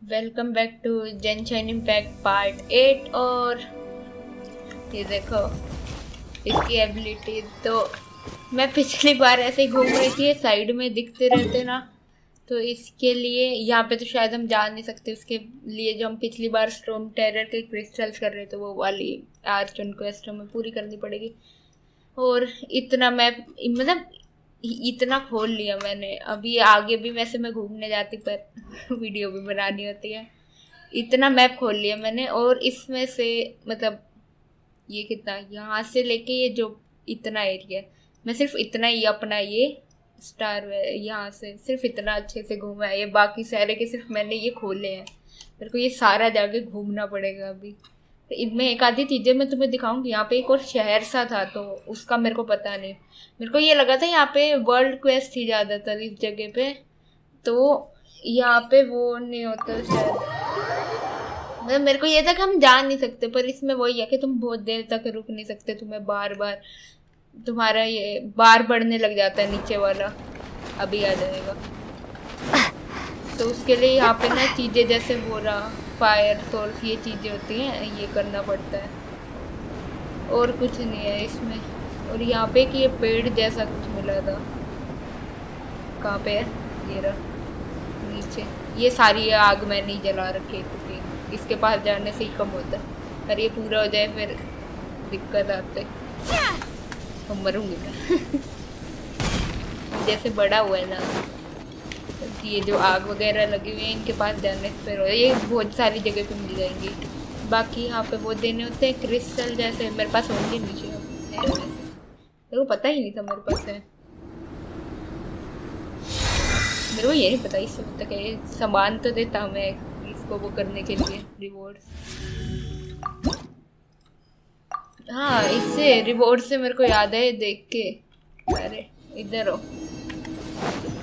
Welcome back to Genshin Impact part 8। और ये देखो इसकी एबिलिटी तो मैं पिछली बार ऐसे ही घूम रही थी, साइड में दिखते रहते ना, तो इसके लिए यहाँ पे तो शायद हम जा नहीं सकते। उसके लिए जो हम पिछली बार स्टॉर्म टेरर के क्रिस्टल्स कर रहे थे वो वाली आर्चन क्वेस्ट हमें पूरी करनी पड़ेगी। और इतना मैप मतलब इतना खोल लिया मैंने। अभी आगे भी वैसे मैं घूमने जाती पर वीडियो भी बनानी होती है। इतना मैप खोल लिया मैंने और इसमें से मतलब ये कितना यहाँ से लेके ये जो इतना एरिया मैं सिर्फ इतना ही अपना ये स्टार यहाँ से सिर्फ इतना अच्छे से घूमा है। ये बाकी सारे के सिर्फ मैंने ये खोले हैं। मेरे को ये सारा जाके घूमना पड़ेगा अभी। तो इनमें एक आधी चीज़ें मैं तुम्हें दिखाऊंगी। यहाँ पे एक और शहर सा था तो उसका मेरे को पता नहीं। मेरे को ये लगा था यहाँ पे वर्ल्ड क्वेस्ट थी ज़्यादातर इस जगह पे, तो यहाँ पे वो नहीं होता शायद। मतलब मेरे को ये था कि हम जा नहीं सकते, पर इसमें वही है कि तुम बहुत देर तक रुक नहीं सकते। तुम्हें बार बार तुम्हारा ये बार बढ़ने लग जाता है नीचे वाला। अभी आ जाएगा। तो उसके लिए यहाँ पे ना चीज़ें जैसे वो रहा फायर सोर्स ये चीज़ें होती हैं, ये करना पड़ता है और कुछ नहीं है इसमें। और यहाँ पे कि ये पेड़ जैसा कुछ मिला था। कहाँ पे है? ये रहा नीचे। ये सारी आग मैंने ही जला रखी है क्योंकि इसके पास जाने से ही कम होता है। अरे ये पूरा हो जाए फिर दिक्कत आते। तो मरूंगी मैं जैसे बड़ा हुआ है ना, ये जो आग वगैरह लगी हुई है इनके पास जाने से फिर ये बहुत सारी जगह पे मिल जाएंगी। बाकी यहाँ पे वो देने होते हैं क्रिस्टल जैसे, मेरे पास होंगे नीचे। मेरे को पता ही नहीं था मेरे पास है। मेरे को ये नहीं पता इससे मतलब कि सामान तो देता मैं इसको वो करने के लिए रिवॉर्ड। हाँ इससे रिवॉर्ड से मेरे को याद है देख के। अरे इधर हो।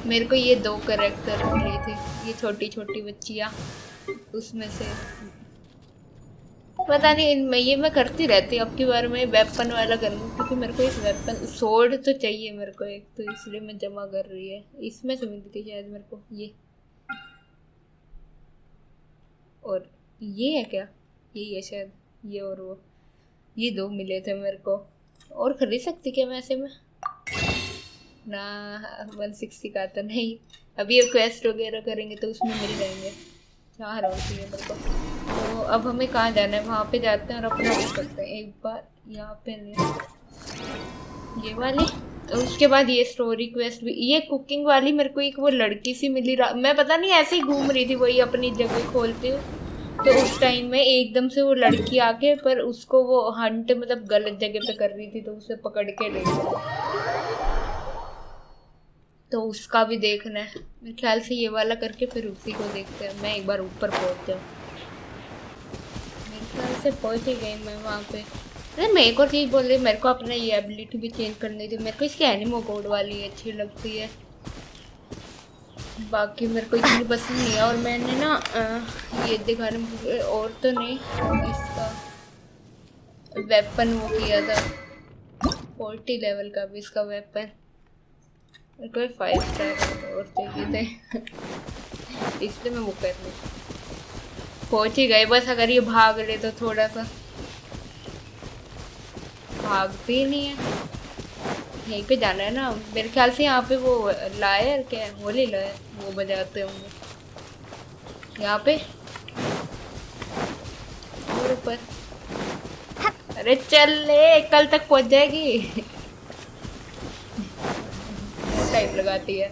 मेरे को ये 2 कैरेक्टर मिले थे, ये छोटी छोटी बच्चियाँ। उसमें से पता नहीं इनमें ये मैं करती रहती हूँ। अब की बार मैं वेपन वाला करूँगी क्योंकि मेरे को एक वेपन सोर्ड तो चाहिए मेरे को एक, तो इसलिए मैं जमा कर रही है। इसमें से मिलती थी शायद मेरे को ये। और ये है क्या? यही है शायद ये। और वो ये 2 मिले थे मेरे को। और खरीद सकती क्या मैं ऐसे में? ना 160 का तो नहीं। अभी ये क्वेस्ट वगैरह करेंगे तो उसमें मिल जाएंगे। 4 और चाहिए मेरे को। तो अब हमें कहाँ जाना है? वहाँ पे जाते हैं और अपना वो करते हैं एक बार। यहाँ पे नहीं ये वाली। और उसके बाद ये स्टोरी क्वेस्ट भी। ये कुकिंग वाली मेरे को एक वो लड़की सी मिली। मैं पता नहीं ऐसे ही घूम रही थी वही अपनी जगह खोलती हूँ, तो उस टाइम में एकदम से वो लड़की आके पर उसको वो हंट मतलब गलत जगह पे कर रही थी तो उसे पकड़ के ले गया। तो उसका भी देखना है मेरे ख्याल से। ये वाला करके फिर उसी को देखते हैं। मैं एक बार ऊपर पहुंच जाऊँ। मेरे ख्याल से पहुंच ही गई मैं वहाँ पे। अरे मैं एक और चीज़ बोल रही, मेरे को अपना ये एबिलिटी भी चेंज करनी थी। मेरे को इसकी एनिमो कोड वाली अच्छी लगती है, बाकी मेरे को इतनी पसंद नहीं है। और मैंने ना ये दिखाने में और तो नहीं, इसका वेपन वो किया था 40 लेवल का भी इसका वेपन। मेरे को 5 स्टार और चाहिए थे इसलिए मैं वो कर रही। पहुंच ही गए बस। अगर ये भाग ले तो थोड़ा सा। भागते ही नहीं है। यहीं पे जाना है ना मेरे ख्याल से। यहाँ पे वो लायर क्या है, होली लायर वो बजाते होंगे यहाँ पे और ऊपर। अरे चल ले, कल तक पहुंच जाएगी टाइम लगाती है।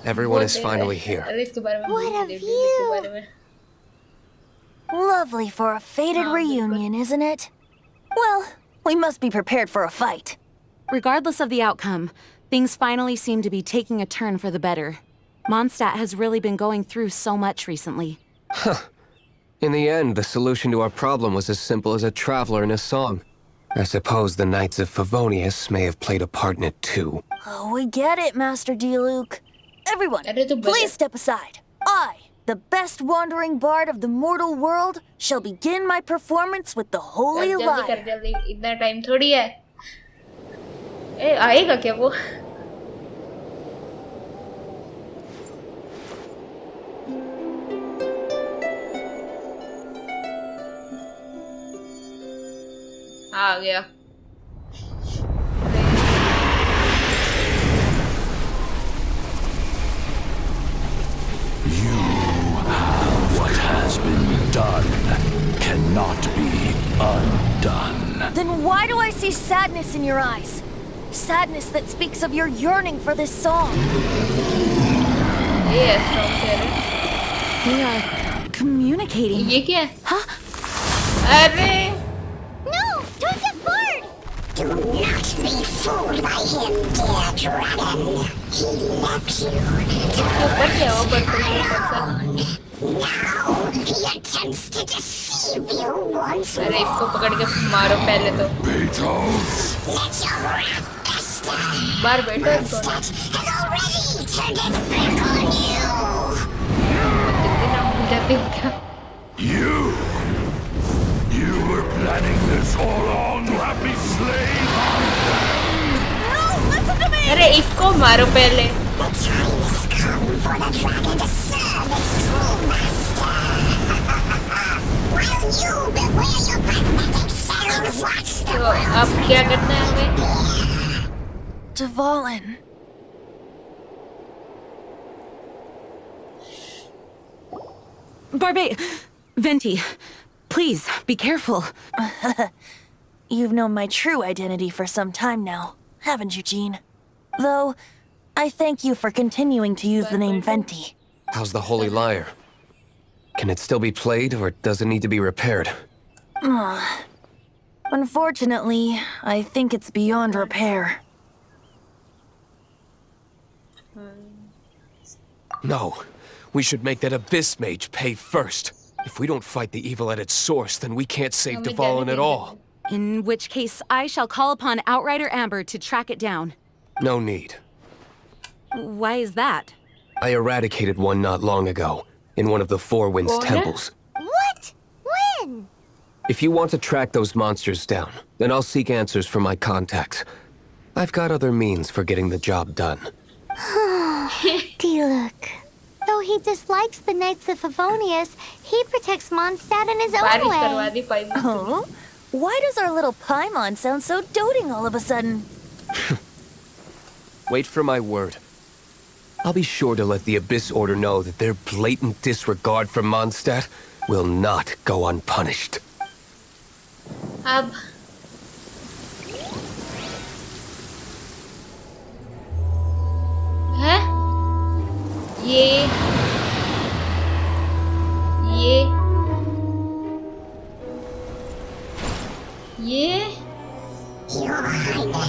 Everyone is finally here. अरे इसके बारे में What a view! Lovely for a fated reunion, isn't it? Well, we must be prepared for a fight. Regardless of the outcome, things finally seem to be taking a turn for the better. Mondstadt has really been going through so much recently. Huh. In the end, the solution to our problem was as simple as a traveler in a song. I suppose the Knights of Favonius may have played a part in it too. Oh, we get it, Master D-Luke. Everyone, please step aside. I, the best wandering bard of the mortal world, shall begin my performance with the holy lyre. कर जल्दी, इतना time थोड़ी है। ए आएगा क्या वो? आ गया। What has been done cannot be undone. Then why do I see sadness in your eyes? Sadness that speaks of your yearning for this song. Yes, stormterror. They are communicating. ये क्या है? Huh? अरे No! Don't get bored! Do not be fooled by him, dear dragon. He left you to ऊपर क्या हुआ? ऊपर now. He attempts to deceive you once अरे more. इसको पकड़ के मारो पहले तो। Beatles! Let your wrath fester. बाहर बैठो इसको। That has already turned its back on you. कितने नाम भूल जाते हो क्या? You were planning this all along to have me slain? No! Listen to me! अरे इसको मारो पहले। The time has come for the dragon to serve its true master. While you beware your pathetic selves, watch the तो अब क्या करना है हमें? DVALIN. Venti, please, be careful. You've known my true identity for some time now, haven't you, Jean? Though, I thank you for continuing to use the name Venti. How's the Holy Lyre? Can it still be played, or does it need to be repaired? Unfortunately, I think it's beyond repair. No. We should make that Abyss Mage pay first. If we don't fight the evil at its source, then we can't save DVALIN at all. In which case, I shall call upon Outrider Amber to track it down. No need. Why is that? I eradicated one not long ago, in one of the Four Winds temples. What? When? If you want to track those monsters down, then I'll seek answers from my contacts. I've got other means for getting the job done. Diluc. Though he dislikes the Knights of Favonius, he protects Mondstadt in his own बारिश way. करवा दी pipe में। Oh? Why does our little Paimon sound so doting all of a sudden? Wait for my word. I'll be sure to let the Abyss Order know that their blatant disregard for Mondstadt will not go unpunished. अब हैं?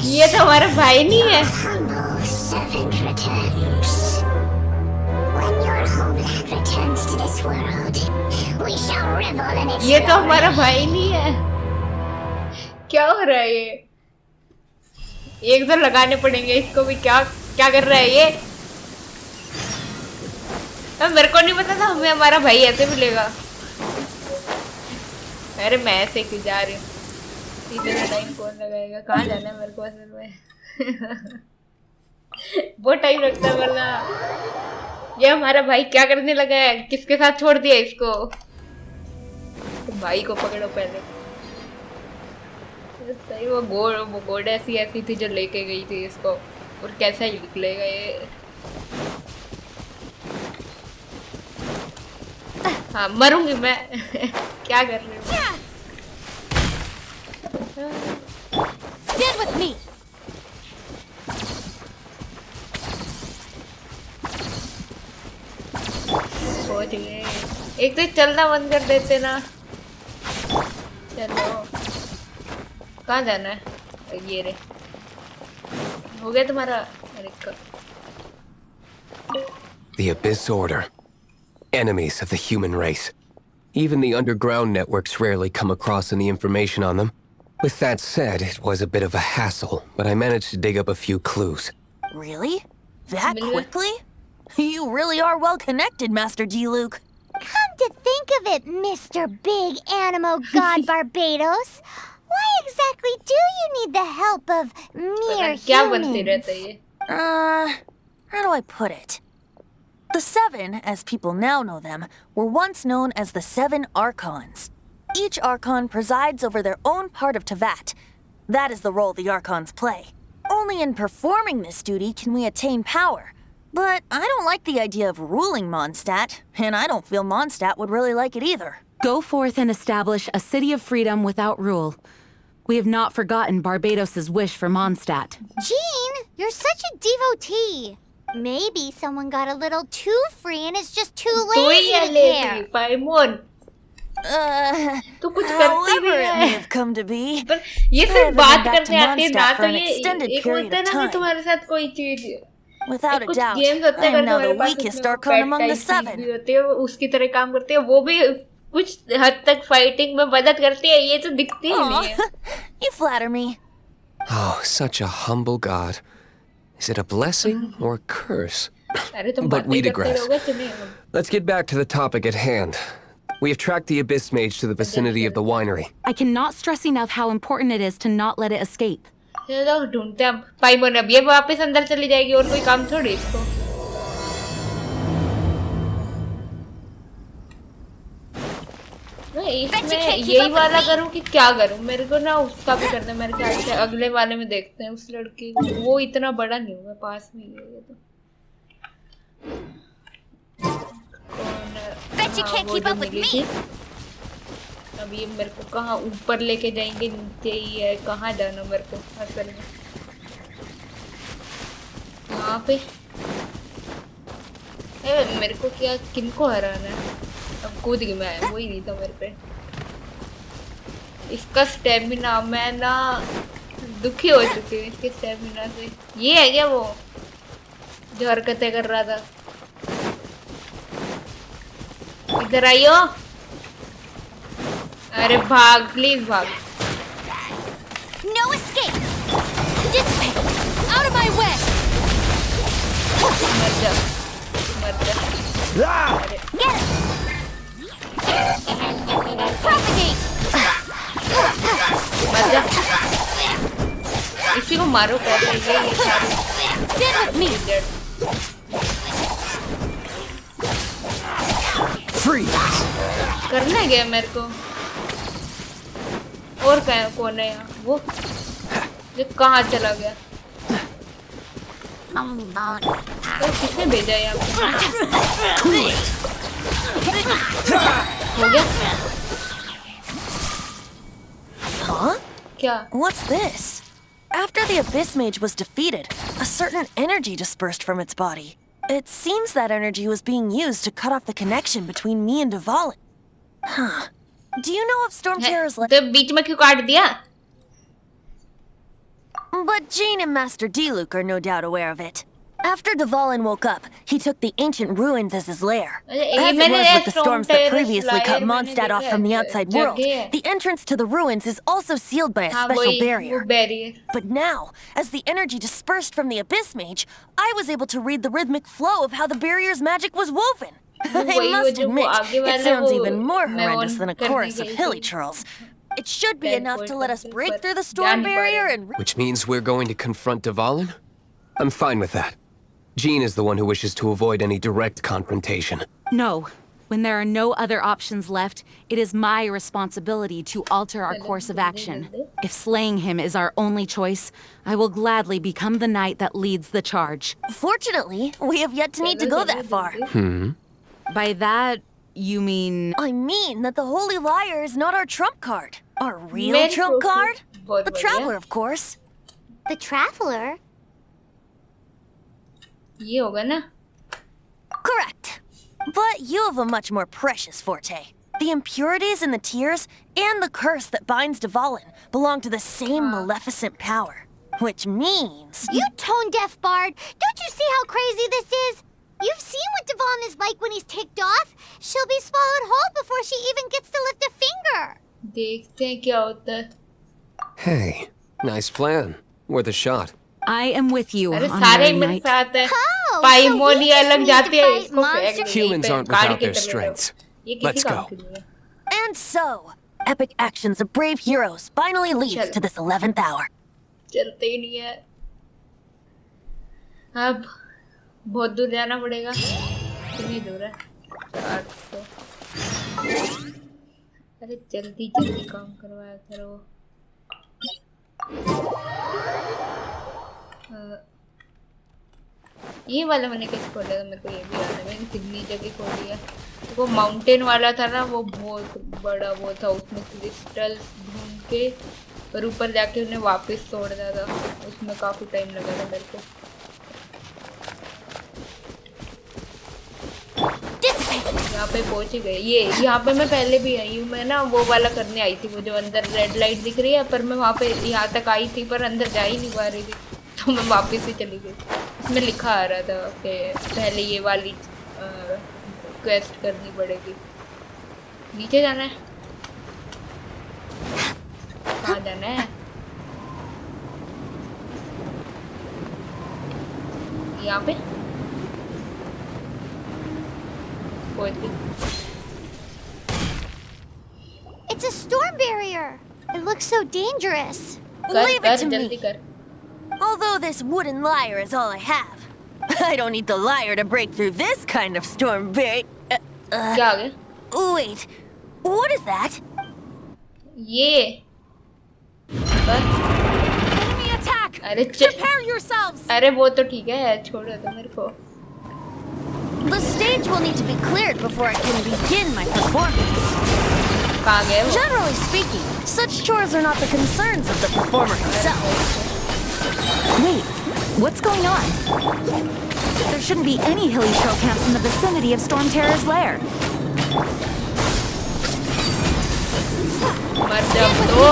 ये तो हमारा भाई नहीं है। Humble servant returns. When your homeland returns to this world, we shall revel in its ये तो हमारा भाई नहीं है। क्या हो रहा है ये? एक तो लगाने पड़ेंगे इसको भी। क्या क्या कर रहा है ये? अब मेरे को नहीं पता था हमें हमारा भाई ऐसे मिलेगा। अरे मैं ऐसे क्यों जा रही हूँ? सीधे टाइम कौन लगाएगा? कहाँ जाना है मेरे को असल में? बहुत टाइम लगता है वरना। ये हमारा भाई क्या करने लगा है? किसके साथ छोड़ दिया इसको? तो भाई को पकड़ो पहले। सही वो गोड ऐसी थी जो लेके गई थी इसको, और कैसा ही निकलेगा ये? हाँ मरूंगी मैं। क्या कर रही हूँ? Stand with me! पहुंच गए। एक तो चलना बंद कर देते ना। चलो कहाँ जाना है? ये रे हो गया तुम्हारा। अरे The Abyss Order. Enemies of the human race. Even the underground networks rarely come across any information on them. With that said, it was a bit of a hassle, but I managed to dig up a few clues. Really? That quickly? You really are well connected, Master Diluc. Come to think of it, Mr. Big Animo God Barbados. Why exactly do you need the help of mere क्या बनते humans? रहता है ये? How do I put it? The Seven, as people now know them, were once known as the Seven Archons. Each Archon presides over their own part of Teyvat, That is the role the Archons play. Only in performing this duty can we attain power. But I don't like the idea of ruling Mondstadt, and I don't feel Mondstadt would really like it either. Go forth and establish a city of freedom without rule. We have not forgotten Barbados' wish for Mondstadt. Jean, you're such a devotee. Maybe someone got a little too free and is just too lazy to care. पाइमोन तो कुछ करती भी However it may है have come to be, पर ये I सिर्फ haven't बात been back करने to आती है ना Mondstadt तो for an ये extended एक period होता है of ना कि time. तुम्हारे साथ कोई चीज Without a कुछ doubt, गेम्स होते I हैं am अगर now the तुम्हारे पास weakest उसमें Archon pet among the type चीज 7. भी होती है उसकी तरह काम करती है वो भी कुछ हद तक फाइटिंग में मदद करती है ये तो दिखती ही नहीं है Aw, you flatter me. Oh, such a humble god. Is it a blessing or a curse? अरे तुम But we बातें करते digress. रहोगे कि नहीं Let's get back to the topic at hand. We have tracked the Abyss Mage to the vicinity of the winery. I cannot stress enough how important it is to not let it escape. चलो ढूंढते हैं अब पाइमोन अब ये वापस अंदर चली जाएगी और कोई काम थोड़ी इसको मैं इसमें यही वाला करूं कि क्या करूं मेरे को ना उसका भी करना है मेरे ख्याल से अगले वाले में देखते हैं उस लड़की को वो इतना बड़ा नहीं होगा पास में ही है ये तो Bet you can't keep up with me. अब ये मेरे को कहाँ ऊपर लेके जाएंगे नीचे ही है कहाँ जाना मेरे को असल में यहाँ पे मेरे को क्या किनको हराना है अब कूद गई मैं वही नहीं था मेरे पे इसका स्टेमिना मैं ना दुखी हो चुकी हूँ इसके स्टेमिना से ये है क्या वो जो हरकतें कर रहा था इधर आइयो अरे भाग प्लीज भाग No escape. Dissipate. Out of my way. मर जा अरे Get it. Propagate. मर जा इसी को मारो कैसे ये सारे Stand with me. Freeze! करना है क्या मेरे को और कौन है यहाँ वो ये कहाँ चला गया तो किसने भेजा यहाँ पे हो गया Huh? क्या What's this? After the Abyss Mage was defeated, a certain energy dispersed from its body. It seems that energy was being used to cut off the connection between me and DVALIN. Huh. Do you know if stormterror's तो बीच में क्यों काट दिया But Jean and Master Diluc are no doubt aware of it. After DVALIN woke up, he took the ancient ruins as his lair. As it was with the storms that previously cut Mondstadt off from the outside world, the entrance to the ruins is also sealed by a special barrier. But now, as the energy dispersed from the Abyss Mage, I was able to read the rhythmic flow of how the barrier's magic was woven. I must admit, it sounds even more horrendous than a chorus of hilly churls. It should be enough to let us break through the storm barrier and... Which means we're going to confront DVALIN? I'm fine with that. Jean is the one who wishes to avoid any direct confrontation. No. When there are no other options left, it is my responsibility to alter our course of action. If slaying him is our only choice, I will gladly become the knight that leads the charge. Fortunately, we have yet to need to go that far. By that, you mean... I mean that the Holy Liar is not our trump card. Our real trump card? The Traveler, of course. The Traveler? ये होगा ना Correct. But you have a much more precious forte. The impurities in the tears and the curse that binds DVALIN belong to the same maleficent power. Which means... You tone-deaf bard! Don't you see how crazy this is? You've seen what DVALIN is like when he's ticked off. She'll be swallowed whole before she even gets to lift a finger. देखते हैं क्या होता है Hey, nice plan. Worth a shot. I am with you अरे on सारे my मेरे night. साथ है Oh, पाइमोनी so we अलग just जाती need है to fight इसको फेंक monsters? दो Humans aren't काट without के their चले जाओ। strengths. ये किसी Let's काम go. के लिए है। And so, epic actions of brave heroes finally leads to this 11th hour. चलते ही नहीं है अब बहुत दूर जाना पड़ेगा कितनी दूर है 400 अरे जल्दी जल्दी काम करवाया करो ये वाला मैंने कैसे खोला था, मेरे को ये भी याद है, मैंने कितनी जगह खोली है। तो वो माउंटेन वाला था ना, वो बहुत बड़ा वो था, उसमें क्रिस्टल ढूंढ के और ऊपर जाके उन्हें वापस तोड़ दिया था, उसमें काफी टाइम लगा था मेरे को। यहाँ पे पहुंच ही गए। ये यहाँ पे मैं पहले भी आई हूँ, मैं ना वो वाला करने आई थी, वो जो अंदर रेड लाइट दिख रही है, पर मैं वहाँ पे यहाँ तक आई थी पर अंदर जा ही नहीं पा रही थी, तो मैं वापस ही चली गई। इसमें लिखा आ रहा था कि पहले ये वाली क्वेस्ट करनी पड़ेगी। नीचे जाना है, कहाँ जाना है? यहाँ पे It's a storm barrier. It looks so dangerous. Leave it to me. Although this wooden lyre is all I have, I don't need the lyre to break through this kind of storm barrier. क्या हो गया? Wait, what is that? ये Enemy attack! Prepare yourselves! अरे वो तो ठीक है, छोड़ो तो मेरे को। The stage will need to be cleared before I can begin my performance. कहाँ गए वो? Generally speaking, such chores are not the concerns of the performer himself. Wait, what's going on? There shouldn't be any hilly trail camps in the vicinity of Stormterror's lair. मर जा तो।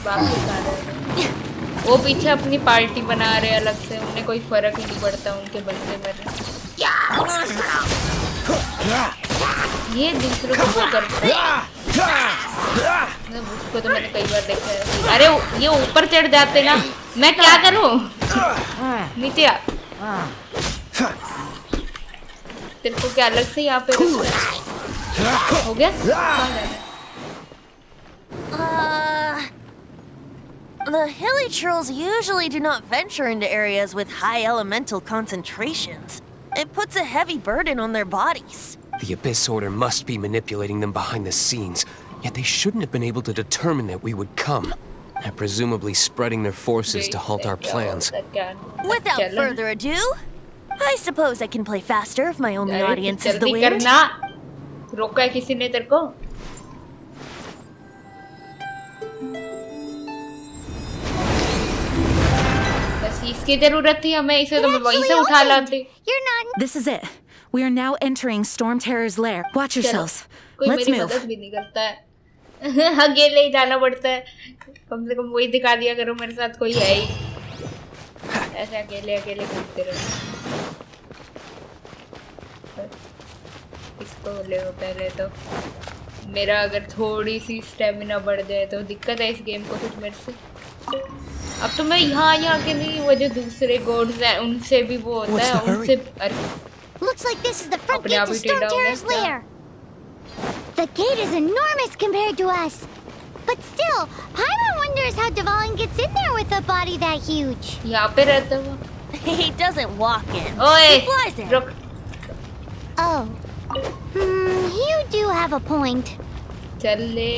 बाकी सारे वो पीछे अपनी पार्टी बना रहे अलग से, उन्हें कोई फर्क ही नहीं पड़ता उनके बंदे मरे। ये दूसरों को वो करते हैं, उसको तो मैंने कई बार देखा है। अरे ये ऊपर चढ़ जाते ना, मैं क्या करूं? नीचे आ। तेरे को क्या अलग से यहाँ पे हो गया? The hilly trolls usually do not venture into areas with high elemental concentrations. It puts a heavy burden on their bodies. The Abyss Order must be manipulating them behind the scenes, yet they shouldn't have been able to determine that we would come. They're presumably spreading their forces to halt our plans. Without further ado, I suppose I can play faster if my only audience is the wind. रोका है किसी ने तेरे को? बस इसकी जरूरत थी हमें, इसे तो मैं वहीं से उठा लाती। This is it. We are now entering Stormterror's lair. Watch yourselves. Let's move. मदद भी नहीं करता है, अकेले ही जाना पड़ता है। कम से कम वही दिखा दिया करो मेरे साथ कोई है ही, ऐसे अकेले अकेले घूमते रहो। इसको ले लो पहले तो, मेरा अगर थोड़ी सी स्टेमिना बढ़ जाए तो दिक्कत है इस गेम को कुछ मेरे से। अब तो मैं यहाँ के नहीं, वो जो दूसरे गॉड्स हैं उनसे भी वो होता है, उनसे। Looks like this is the front gate to Stormterror's lair. The gate is enormous compared to us, but still, Paimon wonders how DVALIN gets in there with a body that huge. यहाँ पे रहता वो। He doesn't walk in. He flies in. रुक। Oh. You do have a point. चल ले,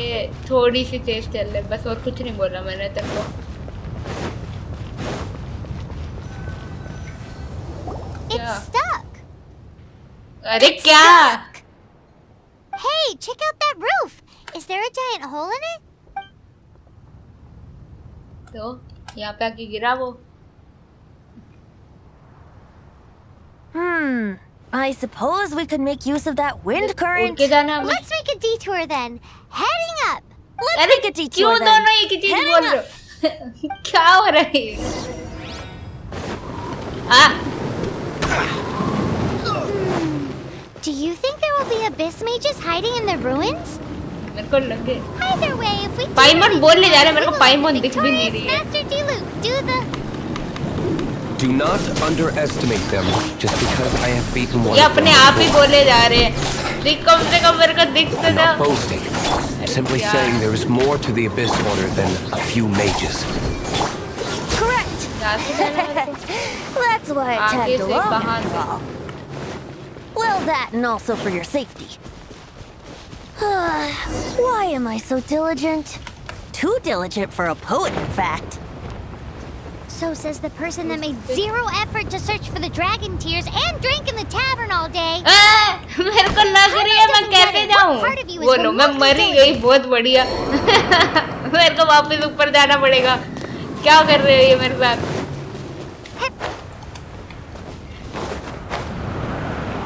थोड़ी सी तेज चल ले, बस और कुछ नहीं बोला मैंने तेरे को। It's stuck. अरे क्या? Hey, check out that roof. Is there a giant hole in it? तो यहाँ पे आके गिरा वो। I suppose we could make use of that wind current. Let's make a detour then. Heading up. Let's make a detour then. क्यों दोनों एक ही चीज बोल रहे हो? क्या हो रहा है? Do you think there will be abyss mages hiding in the ruins? मेरे को लगे। Either way, if we पाइमन बोलने जा रहे हैं, मेरे को पाइमन दिख भी नहीं रही है। Master Diluc, do the. Do not underestimate them, just because I have beaten one. ये अपने आप ही बोले जा रहे हैं। देख कम से कम मेरे को दिख तो I'm not boasting. Simply saying there is more to the Abyss Order than a few mages. Correct. That's why I tagged along after all. Well, that and also for your safety. Why am I so diligent? too diligent for a poet, in fact. So says the person that made zero effort to search for the dragon tears and drank in the tavern all day. मेरे को लग रही है मैं कैसे जाऊँ? बोलो मैं मरी गई, बहुत बढ़िया। मेरे को वापस ऊपर जाना पड़ेगा। क्या कर रहे हो ये मेरे साथ?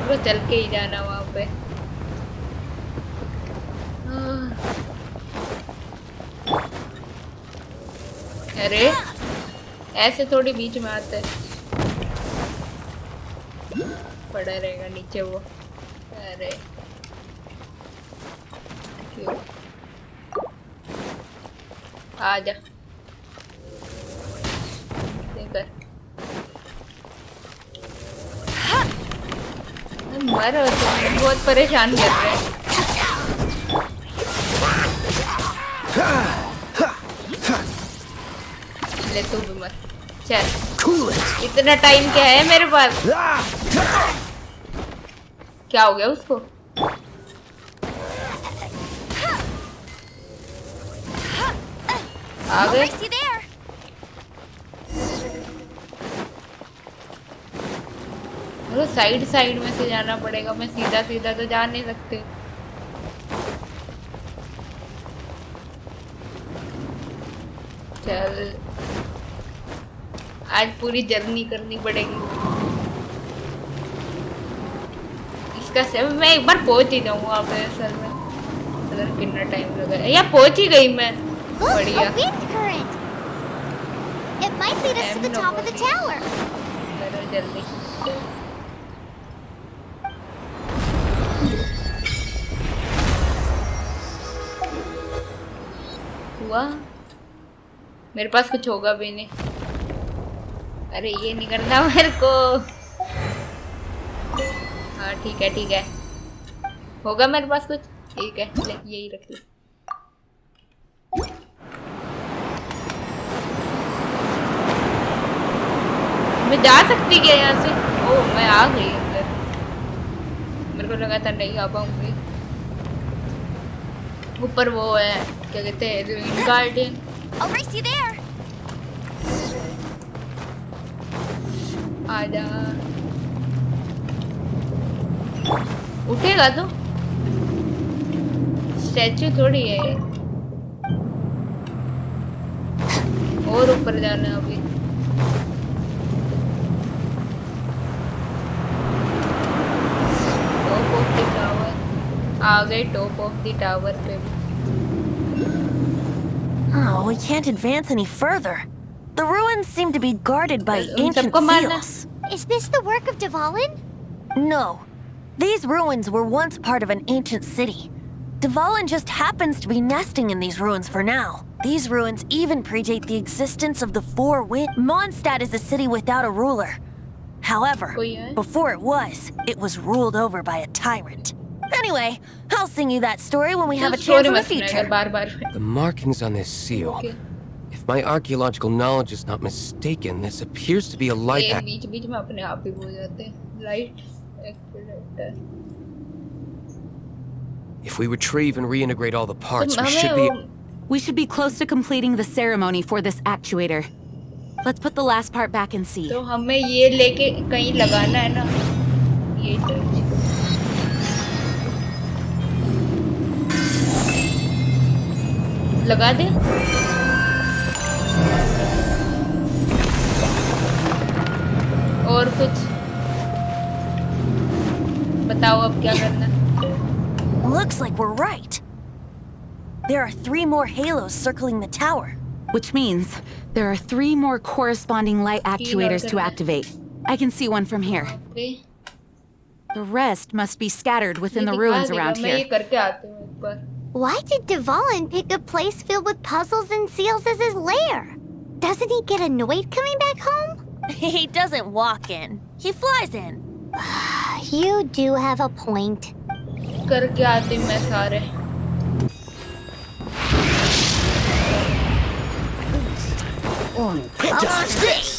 तो चल के ही जाना वहाँ पे। अरे ऐसे थोड़ी बीच में आते हैं, पड़ा रहेगा नीचे वो। अरे क्यों? आजा देखकर मरो, तुम बहुत परेशान कर रहे हैं। ले तू भी मत चल। इतना टाइम क्या है मेरे पास? क्या हो गया उसको? आ गए? साइड साइड में से जाना पड़ेगा, मैं सीधा सीधा तो जा नहीं सकते। चल आज पूरी जर्नी करनी पड़ेगी इसका सब। मैं एक बार पहुंच ही जाऊँ वहाँ पे असल में, अगर कितना टाइम लगा। या पहुंच ही गई मैं। बढ़िया। जल्दी हुआ, मेरे पास कुछ होगा भी नहीं। अरे ये नहीं करना मेरे को। हाँ ठीक है ठीक है, होगा मेरे पास कुछ। ठीक है ले यही रख लो। मैं जा सकती क्या यहाँ से? ओह मैं आ गई अंदर, मेरे को लगा था नहीं आ पाऊंगी। ऊपर वो है क्या कहते हैं, गार्डियन। आजा, उठेगा तो? स्टैचू थोड़ी है। और ऊपर जाना अभी। टॉप ऑफ द टावर आ गए, टॉप ऑफ द टावर पे भी। Oh, we can't advance any further. The ruins seem to be guarded by ancient seals. Is this the work of DVALIN? No. These ruins were once part of an ancient city. DVALIN just happens to be nesting in these ruins for now. These ruins even predate the existence of the Four Winds. Mondstadt is a city without a ruler. However, before it was ruled over by a tyrant. Anyway, I'll sing you that story when we have a chance in the future. The markings on this seal. Okay. If my archaeological knowledge is not mistaken, this appears to be a light. बीच-बीच में अपने आप ही भूल जाते हैं। Light accelerator. If we retrieve and reintegrate all the parts, we should be close to completing the ceremony for this actuator. Let's put the last part back and see. तो हमें ये लेके कहीं लगाना है ना, ये चीज। लगा दे। और कुछ बताओ अब क्या करना? Looks like we're right. There are 3 more halos circling the tower. Which means there are 3 more corresponding light actuators to activate. I can see one from here. Okay. The rest must be scattered within the ruins around here. Why did DVALIN pick a place filled with puzzles and seals as his lair? Doesn't he get annoyed coming back home? He doesn't walk in. He flies in. You do have a point. करके आती मैं सारे। Watch this!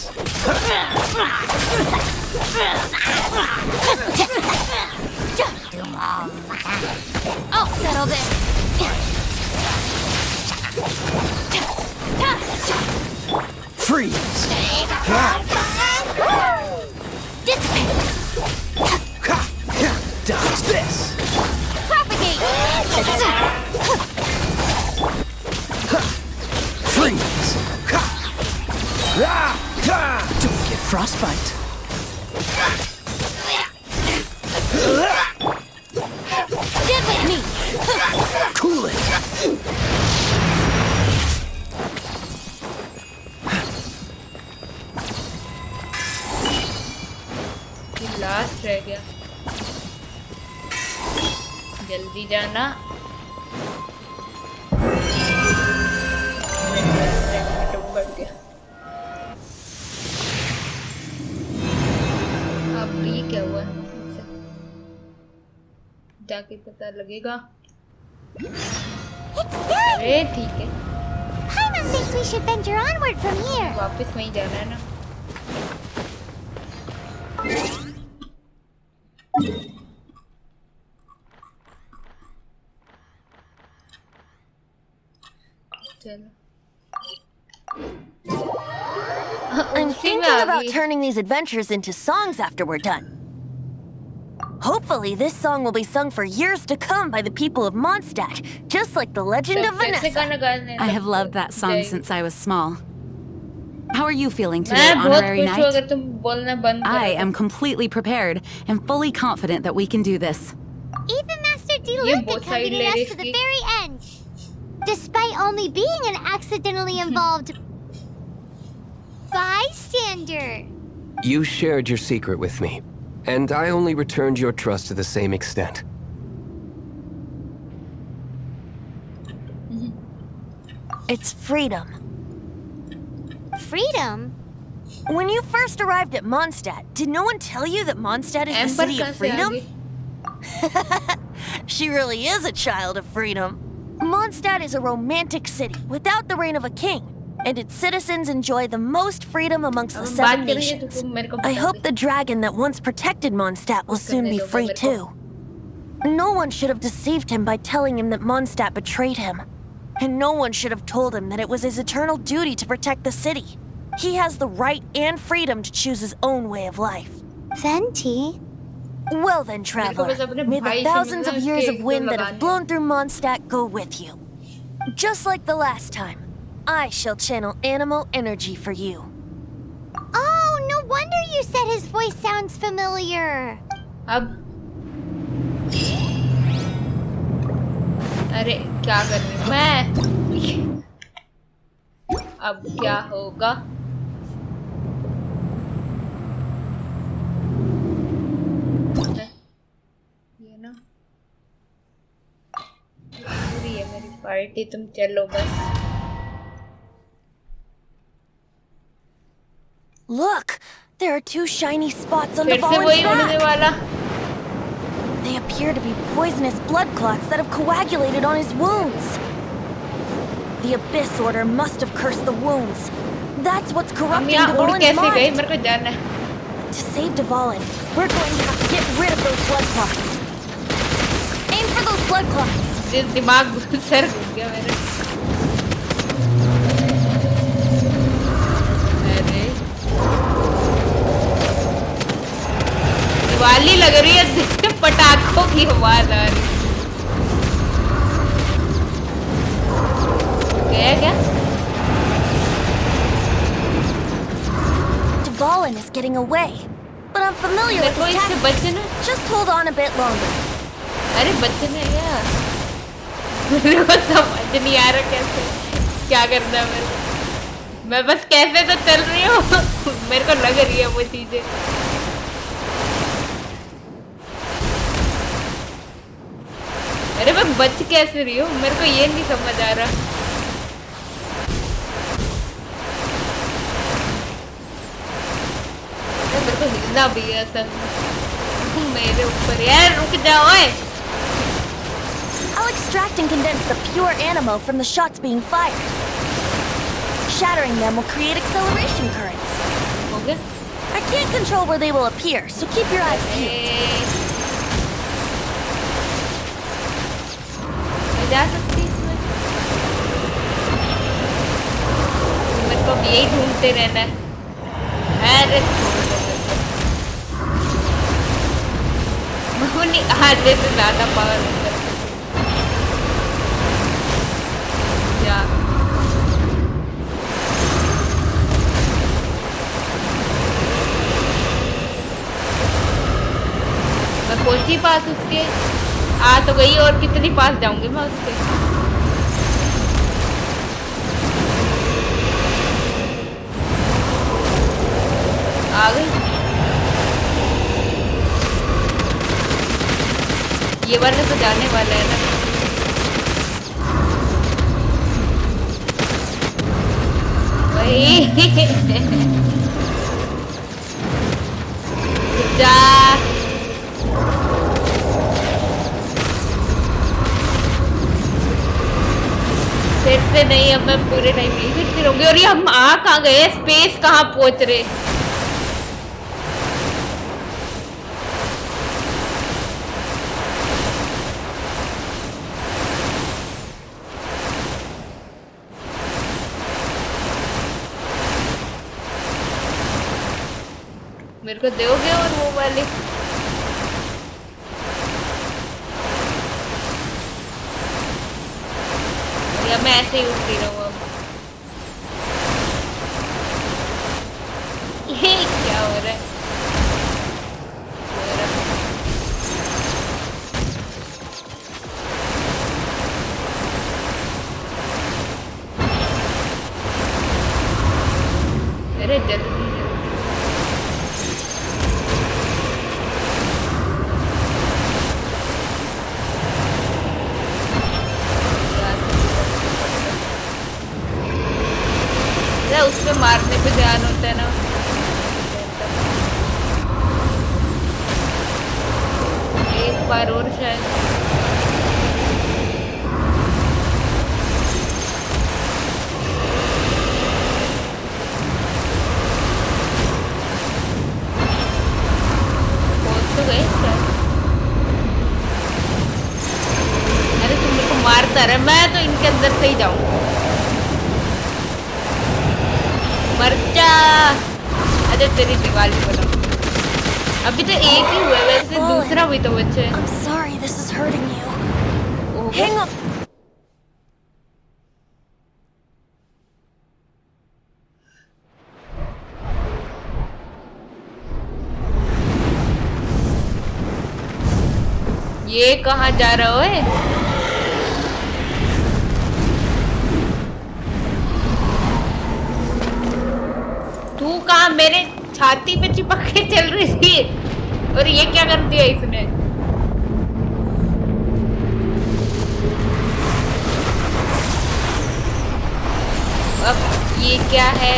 I'll settle this. Freeze! Dissipate! Dodge this! Propagate! Freeze! Don't get frostbite. Get with me! Cool it! Last रह गया जल्दी जाना बढ़ गया अब ये क्या हुआ जाके पता लगेगा अरे ठीक है Paimon thinks we should venture onward from here. वापस वहीं जाना है ना I'm thinking about turning these adventures into songs after we're done. Hopefully, this song will be sung for years to come by the people of Mondstadt, just like the legend of Vanessa. I have loved that song since I was small. How are you feeling today, Honorary Knight? I am completely prepared and fully confident that we can do this. Even Master DVALIN accompanied us to the very end, despite only being an accidentally involved bystander. You shared your secret with me, and I only returned your trust to the same extent. It's freedom. Freedom? When you first arrived at Mondstadt, did no one tell you that Mondstadt is the city of freedom? She really is a child of freedom. Mondstadt is a romantic city without the reign of a king, and its citizens enjoy the most freedom amongst the 7 nations. I hope the dragon that once protected Mondstadt will soon be free too. No one should have deceived him by telling him that Mondstadt betrayed him. And no one should have told him that it was his eternal duty to protect the city. He has the right and freedom to choose his own way of life. Venti? Well then, traveler, may the thousands of years of wind that have blown through Mondstadt go with you. Just like the last time, I shall channel animal energy for you. Oh, no wonder you said his voice sounds familiar. अरे क्या करनी मैं अब क्या होगा ये ना पूरी है मेरी पार्टी तुम चलो बस Look, there are 2 shiny spots on the फिर से Valin's वही उड़ने back. वाला They appear to be poisonous blood clots that have coagulated on his wounds. The Abyss Order must have cursed the wounds. That's what's corrupting DVALIN's mind. To save DVALIN, we're going to have to get rid of those blood clots. Aim for those blood clots. दिमाग sir घूम गया मेरा अरे दिवाली लग रही है पटाखों की आवाज आ रही गया क्या DVALIN is getting away, but I'm familiar with his tactics. Just hold on a bit longer. अरे बचने क्या मेरे को समझ नहीं आ रहा कैसे क्या करना है मेरे को मैं बस कैसे तो चल रही हूँ मेरे को लग रही है वो चीजें अरे मैं बच कैसे रही हूँ मेरे को ये नहीं समझ आ रहा मेरे को हिलना भी है असल मेरे ऊपर यार रुक जाओ I'll extract and condense the pure animo from the shots being fired. Shattering them will create acceleration currents. Okay. I can't control where they will appear, so keep your eyes peeled. जा सकती यही ढूंढते रहना है। अरे नहीं, आधे से ज्यादा पावर जा। मैं पहुंची पास उसके, आ तो गई और कितनी पास जाऊंगी मैं उसके। आ गई। ये वाले तो जाने वाला है ना। वही जा। फिर से नहीं, अब मैं पूरे टाइम नहीं फिरती रहूंगी। और ये हम आ कहाँ गए? स्पेस कहाँ पहुंच रहे? मेरे को दोगे और वो वाले? या मैं ऐसे ही उठती रहूं अब? ये क्या हो रहा है? अरे जल्दी उस पे मारने पे ध्यान होता है ना। एक बार और शायद। पहुंच तो गए शायद। अरे तुम मेरे को मारता रहे, मैं तो इनके अंदर से ही जाऊंगा। मरचा। अरे तेरी दिवाली बना। अभी तो एक ही हुआ है, वैसे दूसरा भी तो बच्चे। I'm sorry, this is hurting you. Hang on. ये कहाँ जा रहा है? तू कहाँ? मेरे छाती पे चिपक के चल रही थी और ये क्या कर दिया इसने? अब ये क्या है?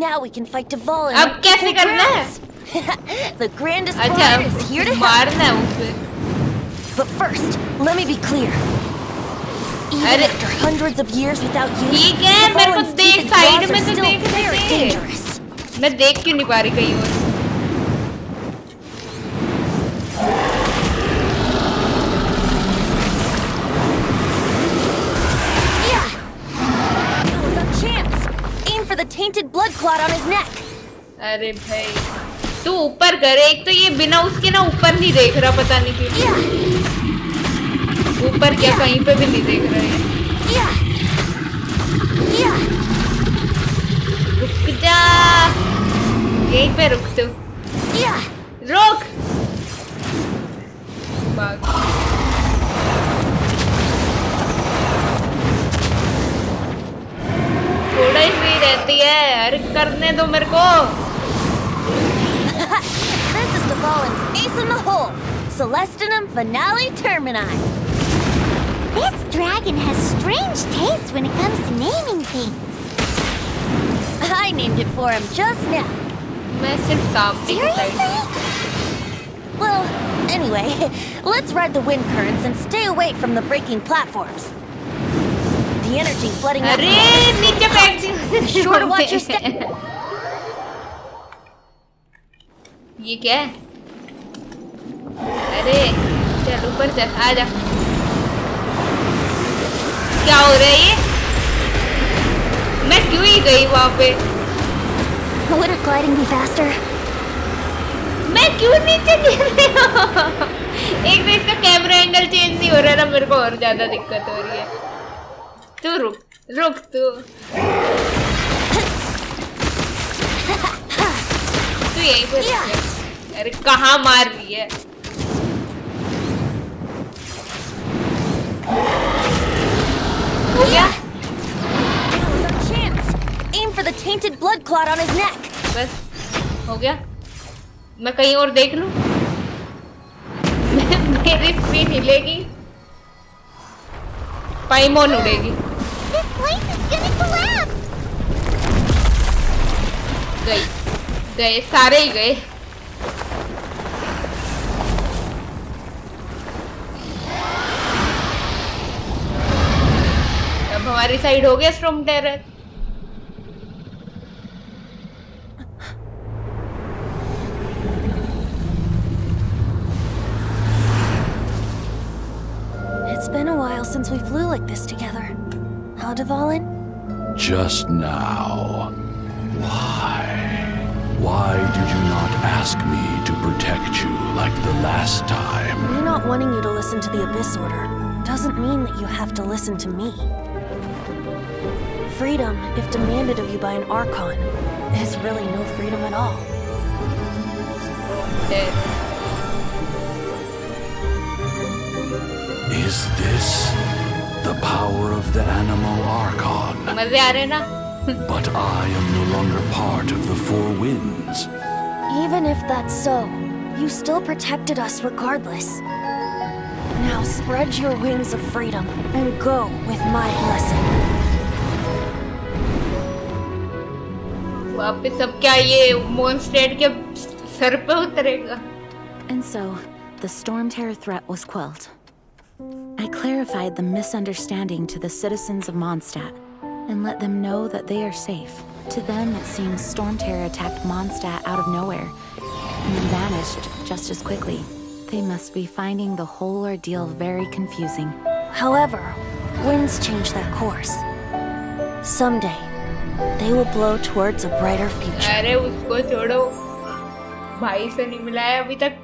Now we can fight DVALIN. अब कैसे करना है? The grandest अच्छा, part is here to help. मारना है उसे। But first, let me be clear. Even after hundreds of years without you, ठीक है, मेरे को DVALIN's देख, deep साइड claws में are तो still देख very रहे थे। dangerous. मैं देख क्यों नहीं पा रही कहीं और? Yeah. That was a chance. Aim for the tainted blood clot on his neck. अरे भाई, तू ऊपर कर। एक तो ये बिना उसके ना ऊपर नहीं देख रहा, पता नहीं क्यों। ऊपर क्या, कहीं पे भी नहीं देख रहा है। रुक जा, यहीं पे रुक तू। रुक। थोड़ा ही फ्री रहती है। अरे करने दो मेरे को। This is DVALIN's ace in the hole, Celestinum Finale Termini. This dragon has strange taste when it comes to naming things. I named it for him just now. मैं सिर्फ सामने की side. Seriously? Well, anyway, let's ride the wind currents and stay away from the breaking platforms. The the energy flooding out. अरे नीचे बैठ दी। Be sure to watch your step. ये क्या है? अरे चल ऊपर चल, आजा। क्या हो रहा है ये? मैं क्यों ही गई वहाँ पे? Wouldn't gliding be faster? मैं क्यों नीचे गिर रही हूँ? एक तो इसका कैमरा एंगल चेंज नहीं हो रहा ना, मेरे को और ज्यादा दिक्कत हो रही है। तू रुक तू यहीं पे रुक। अरे कहाँ मार रही है? हो गया? Aim for the tainted blood clot on his neck. बस हो गया? मैं कहीं और देख लूं? मेरी screen हिलेगी, पाइमोन उड़ेगी। This place is gonna collapse. गए सारे ही गए। अब हमारी साइड हो गया storm terror. It's been a while since we flew like this together. How, DVALIN? Just now. Why did you not ask me to protect you like the last time? Me not wanting you to listen to the Abyss Order doesn't mean that you have to listen to me. Freedom, if demanded of you by an Archon, is really no freedom at all. Is this the power of the Animo Archon? मजे आ रहे ना? But I am no longer part of the Four Winds. Even if that's so, you still protected us regardless. Now spread your wings of freedom and go with my blessing. वापस अब क्या ये monster के sir पे उतरेगा? And so, the stormterror threat was quelled. I clarified the misunderstanding to the citizens of Mondstadt and let them know that they are safe. To them, it seems stormterror attacked Mondstadt out of nowhere and then vanished just as quickly. They must be finding the whole ordeal very confusing. However, winds change their course. Someday, they will blow towards a brighter future. अरे उसको छोड़ो, भाई से नहीं मिला है अभी तक।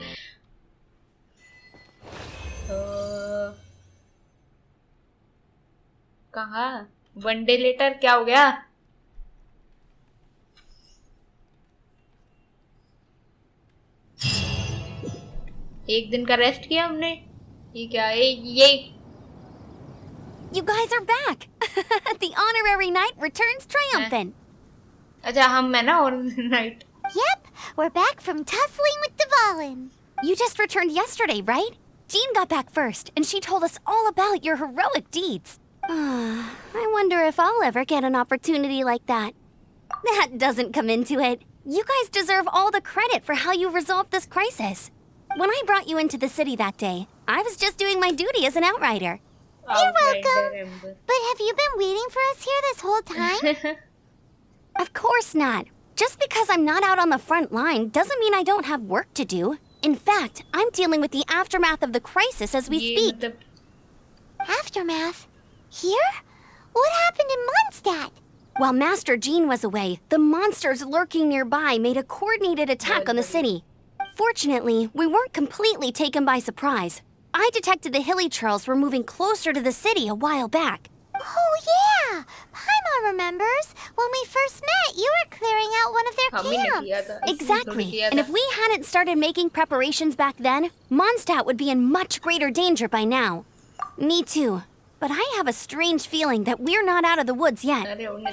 कहाँ? वन डे लेटर क्या हो गया? एक दिन का रेस्ट किया हमने। ये क्या है? ये You guys are back. The honorary knight returns triumphant. अच्छा हम है ना और night. Yep, we're back from tussling with DVALIN. You just returned yesterday, right? Jean got back first, and she told us all about your heroic deeds. I wonder if I'll ever get an opportunity like that. That doesn't come into it. You guys deserve all the credit for how you resolved this crisis. When I brought you into the city that day, I was just doing my duty as an outrider. You're welcome. But have you been waiting for us here this whole time? Of course not. Just because I'm not out on the front line doesn't mean I don't have work to do. In fact, I'm dealing with the aftermath of the crisis as we speak. Aftermath? Here? What happened in Mondstadt? While Master Jean was away, the monsters lurking nearby made a coordinated attack on the city. Fortunately, we weren't completely taken by surprise. I detected the Hilly Churls were moving closer to the city a while back. Oh yeah! Paimon remembers. When we first met, you were clearing out one of their camps. Exactly. And if we hadn't started making preparations back then, Mondstadt would be in much greater danger by now. Me too. But I have a strange feeling that we're not out of the woods yet.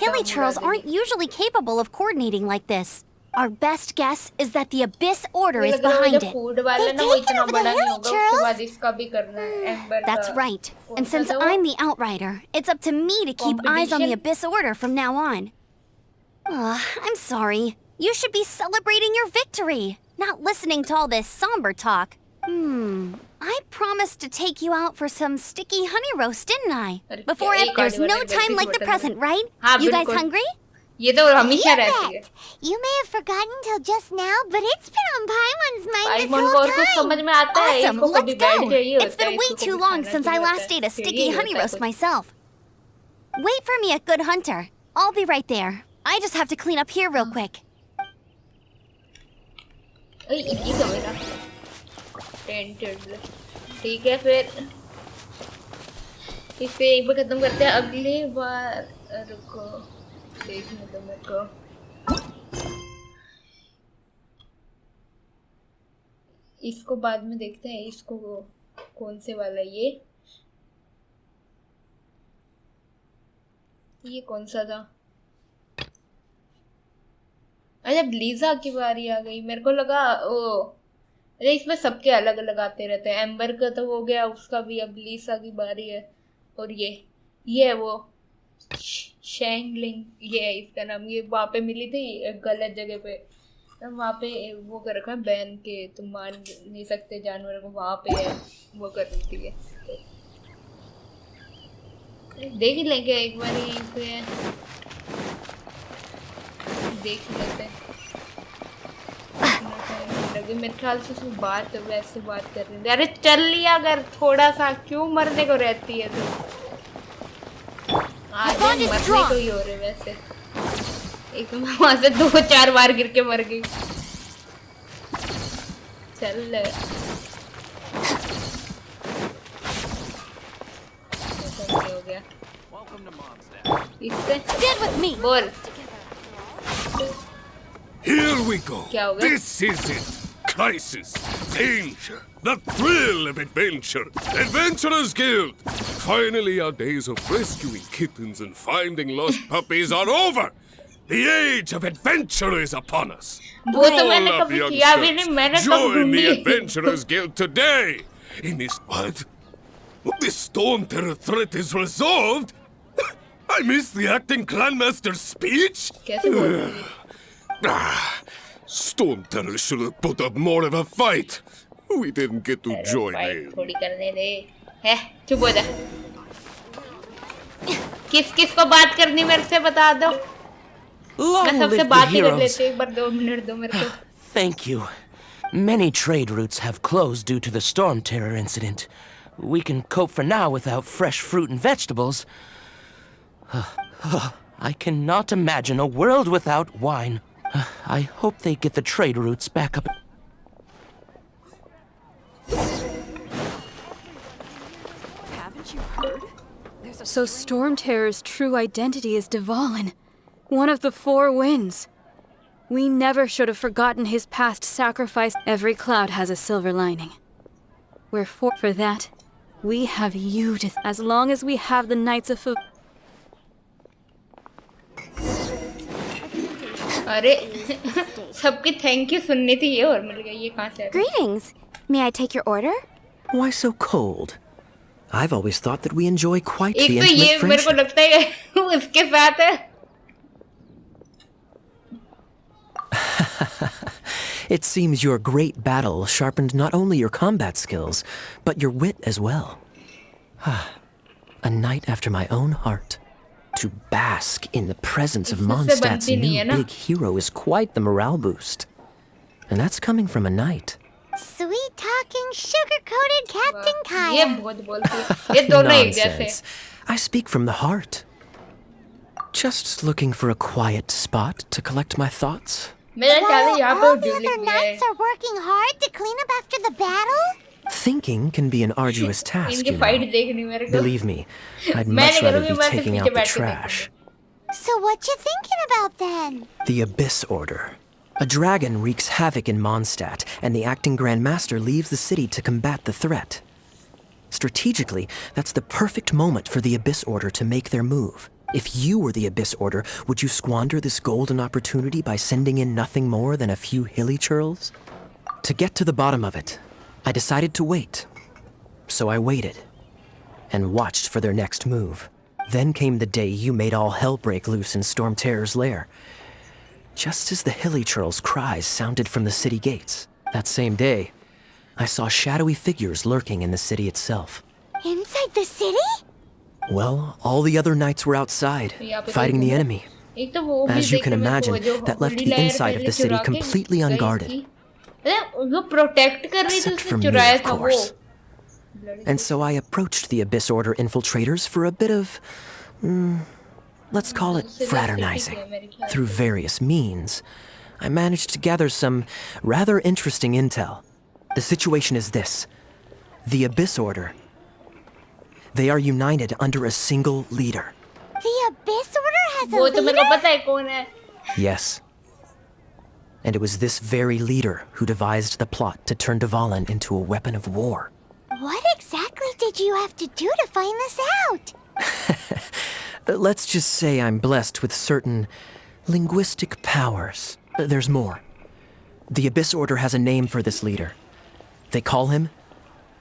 Hilly Churls aren't usually capable of coordinating like this. Our best guess is that the Abyss Order is behind it. They've taken over the Hilly Churls? That's right. And since I'm the Outrider, it's up to me to keep eyes on the Abyss Order from now on. I'm sorry. You should be celebrating your victory, not listening to all this somber talk. I promised to take you out for some sticky honey roast, didn't I? There's no time like the present, right? You guys hungry? ये तो हमेशा रहती है. You may have forgotten till just now, but it's been on Paimon's mind this पाइमन को whole और कुछ time. समझ में आता है. Awesome, इसको कभी let's बैठ go. चाहिए होता It's है. been way too long since I last ate a sticky honey roast myself. Wait for me at Good Hunter. I'll be right there. I just have to clean up here real quick. ये क्या मेरा tainted. ठीक है फिर इसको एक बार खत्म करते हैं. अगली बार रुको देखने दो मेरे को. इसको बाद में देखते हैं. इसको कौन से वाला ये कौन सा था. अच्छा ब्लीजा की बारी आ गई. मेरे को लगा ओ अरे इसमें सबके अलग अलग आते रहते हैं. एम्बर का तो हो गया, उसका भी. अब लीसा की बारी है. और ये है वो शेंगलिंग. ये है इसका नाम. ये वहाँ पे मिली थी गलत जगह पे. वहाँ पे वो कर रखा है बैन के. तुम मान नहीं सकते जानवर को. वहाँ पे है वो कर रखी है. देख लेंगे एक बार यहीं पे. देख लेते हैं. लगे मेरे ख्याल से उसमें बात वैसे बात कर रही थी. अरे चल लिया अगर थोड़ा सा. क्यों मरने को रहती है तू. आज मरने को ही हो रहे वैसे. एक तो मैं वहां से 2-4 बार गिर के मर गई. चल हो गया इससे. बोल. Here we go. क्या हो गया? This is it. Crisis, danger, the thrill of adventure. Adventurers Guild. Finally, our days of rescuing kittens and finding lost puppies are over. The age of adventure is upon us. वो तो मैंने कभी किया भी नहीं. मैंने कब Join the ढूंढी. Adventurers Guild today. In this what? This storm terror threat is resolved. I missed the acting clanmaster's speech. कैसे बोल रही है? Storm terror should have put up more of a fight. We didn't get to join in. थोड़ी करने दे. है चुप हो जा. किस किस को बात करनी मेरे से बता दो. मैं सबसे बात ही कर लेती हूँ. एक बार 2 मिनट दो मेरे को. Thank you. Many trade routes have closed due to the storm terror incident. We can cope for now without fresh fruit and vegetables. I cannot imagine a world without wine. I hope they get the trade routes back up. Haven't you heard? So Storm Terror's true identity is DVALIN, one of the 4 winds. We never should have forgotten his past sacrifice. Every cloud has a silver lining. Wherefore, for that, we have you to... As long as we have the Knights of... अरे सबकी thank you सुननी थी. ये और मिल गया. ये कहाँ से? Greetings. May I take your order? Why so cold? I've always thought that we enjoy quite the एक तो ये intimate मेरे को friendship. लगता है उसके साथ है. It seems your great battle sharpened not only your combat skills, but your wit as well. A knight after my own heart. To bask in the presence of Mondstadt's new big hero is quite the morale boost. And that's coming from a knight. Sweet-talking, sugar-coated Captain Kyle. ये बहुत बोलती है. ये दोनों एक जैसे. Nonsense. I speak from the heart. Just looking for a quiet spot to collect my thoughts. मेरा ख्याल है यहाँ पे all the other knights are working hard to clean up after the battle? Thinking can be an arduous task, इनकी you fight know. देखनी मेरे को. Believe me, I'd मैं much नहीं rather करूँगी. be मैं सिर्फ taking पीछे out the बैठ के trash. देखूँगी. So what you thinking about then? The Abyss Order. A dragon wreaks havoc in Mondstadt, and the acting Grand Master leaves the city to combat the threat. Strategically, that's the perfect moment for the Abyss Order to make their move. If you were the Abyss Order, would you squander this golden opportunity by sending in nothing more than a few hilly churls? To get to the bottom of it, I decided to wait. So I waited, and watched for their next move. Then came the day you made all hell break loose in Storm Terror's lair. Just as the hilly churls' cries sounded from the city gates. That same day, I saw shadowy figures lurking in the city itself. Inside the city? Well, all the other knights were outside, fighting the enemy. एक तो वो भी As you देखने can में imagine, वो जो that left Holi the लहर inside of पहले the city चुरा के completely गई unguarded. थी। अरे वो प्रोटेक्ट कर रही थी Except for उसने me, चुराया of था वो। course. And so I approached the Abyss Order infiltrators for a bit of, let's call it fraternizing. Through various means, I managed to gather some rather interesting intel. The situation is this. The Abyss Order, they are united under a single leader. The Abyss Order has a वो तो मेरे को leader? पता है कौन है। Yes. And it was this very leader who devised the plot to turn DVALIN into a weapon of war. What exactly did you have to do to find this out? Let's just say I'm blessed with certain linguistic powers. There's more. The Abyss Order has a name for this leader. They call him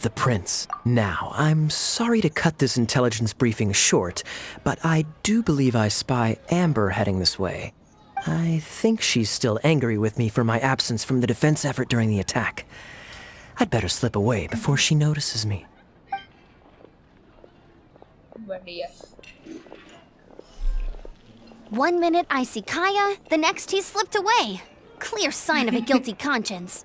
the Prince. Now, I'm sorry to cut this intelligence briefing short, but I do believe I spy Amber heading this way. I think she's still angry with me for my absence from the defense effort during the attack. I'd better slip away before she notices me. बढ़िया। 1 minute I see Kaya, the next he slipped away. Clear sign of a guilty conscience.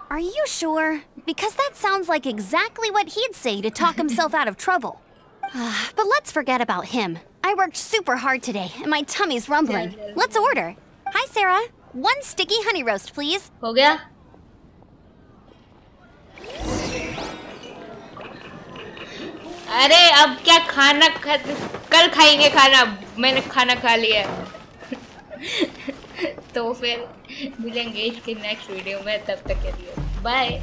Are you sure? Because that sounds like exactly what he'd say to talk himself out of trouble. But let's forget about him. I worked super hard today, and my tummy's rumbling. Let's order. Hi, Sarah. 1 sticky honey roast, please. हो गया? अरे अब क्या खाना कल खाएंगे खाना। मैंने खाना खा लिया है। तो फिर मिलेंगे इसके नेक्स्ट वीडियो में, तब तक के लिए बाय।